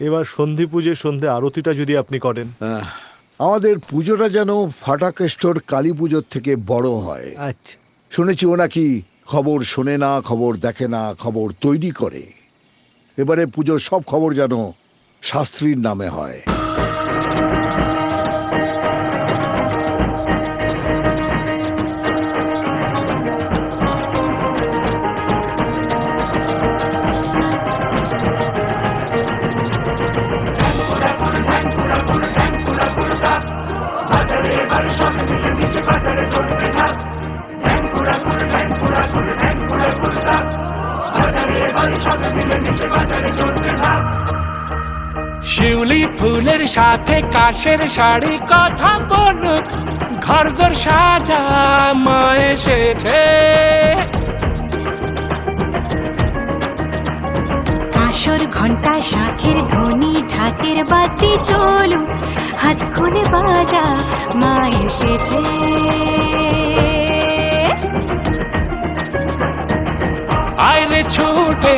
এবার সন্ধি পুজো সন্ধে আরতিটা যদি আপনি করেন। আমাদের পুজোটা যেন ফাটাকেষ্টর কালী পুজোর থেকে বড় হয়। আচ্ছা। শুনেছি ও নাকি খবর শোনে না, খবর দেখে না, খবর তৈরি করে। এবারে পুজোর সব খবর যেন শাস্ত্রীর নামে হয়। শিউলি ফুলের সাথে কাশের শাড়ি কথা বলুক, ঘরদোর সাজা মা এসেছে। কাঁসর ঘন্টা শাঁখের ধ্বনি ঢাকের বাতি চলুক, হাত খুলে বাজা মা এসেছে। আইরে ছুটে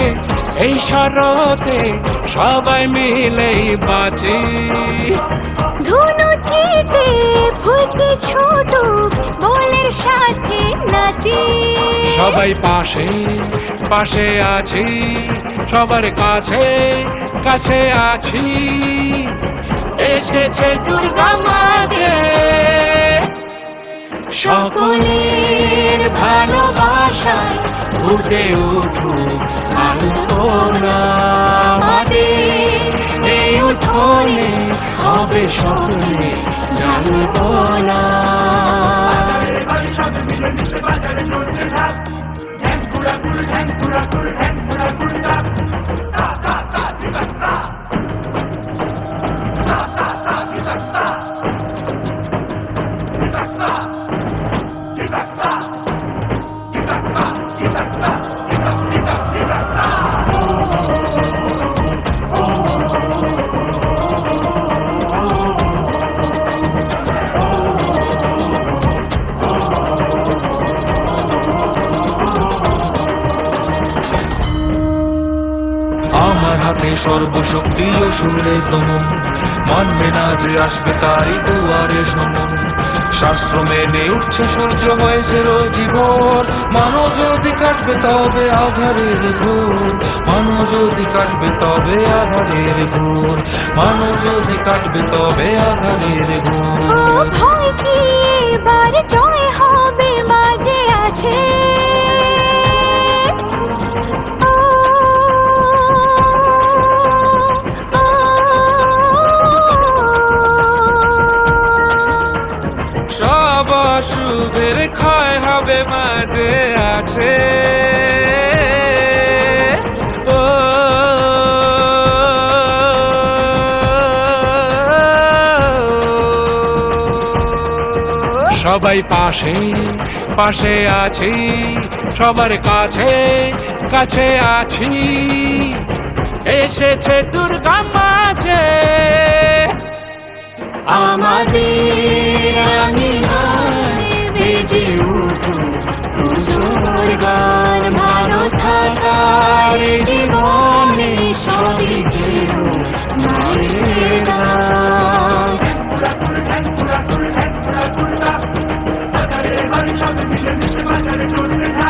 এই শরতে সবাই মিলেই বাঁচি। ধুনু চিতে ফুলকে ছোট বলের সাথে নাচি। সবাই পাশে পাশে আছি, সবার কাছে কাছে আছি। এসেছে দুর্গা মাঝে, সকলের ভালোবাসায় ফুটে উঠুক আলোনা। আমাদের এই উঠোনে হবে সকলে জানবো না। আমার হাতে সর্বশক্তি ও সুরে দমন, মানবে না যে আসবে তারই দুয়ারে সমন। শাস্ত্র মেনে উঠছে সূর্য হয়েছে রোজীভোর, মানব যদি কাটবে তবে আধারের ঘোর। মানব যদি কাটবে তবে আধারের ঘোর। মানব যদি কাটবে তবে আধারের ঘোর। ভয় কি এবার জয় হবে মাঝে আছে। সব অশুভের ক্ষয় হবে মাঝে আছে। ও সবাই পাশে পাশে আছি, সবার কাছে কাছে আছি। এসেছে দুর্গা মাঝে, আমাদের আঙিনায় বেজে উঠুক পুজোর গান। ভালো থাকার জীবনে সবই যে মায়ের নাম। বাজারে বাড়ি সব মিলে মিশে বাজারে চলছে না।